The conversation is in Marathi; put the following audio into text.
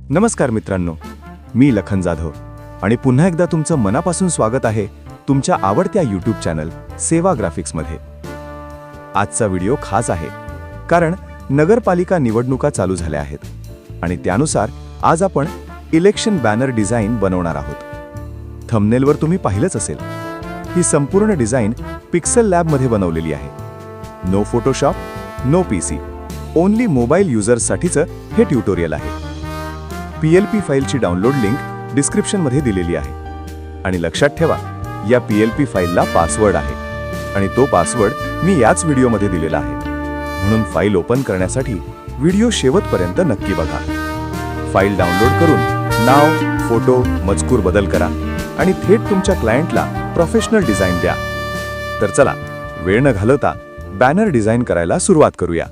नमस्कार मित्रांनो, मी लखन जाधव आणि पुन्हा एकदा तुमचं मनापासून स्वागत आहे तुमच्या आवडत्या यूट्यूब चॅनल सेवा ग्राफिक्समध्ये। आजचा व्हिडिओ खास आहे कारण नगरपालिका निवडणुका चालू झाल्या आहेत आणि त्यानुसार आज आपण इलेक्शन बॅनर डिझाइन बनवणार आहोत। थंबनेलवर तुम्ही पाहिलंच असेल, ही संपूर्ण डिझाइन पिक्सेल लॅब मध्ये बनवलेली आहे। No Photoshop, no PC, only mobile युजर्ससाठीचं हे ट्युटोरियल आहे। PLP फाईलची डाउनलोड लिंक डिस्क्रिप्शनमध्ये दिलेली आहे आणि लक्षात ठेवा, या PLP फाईलला पासवर्ड आहे आणि तो पासवर्ड मी याच व्हिडिओमध्ये दिलेला आहे, म्हणून फाईल ओपन करण्यासाठी व्हिडिओ शेवटपर्यंत नक्की बघा। फाईल डाउनलोड करून नाव, फोटो, मजकूर बदल करा आणि थेट तुमच्या क्लायंटला प्रोफेशनल डिझाइन द्या। तर चला, वेळ न घालवता बॅनर डिझाइन करायला सुरुवात करूया।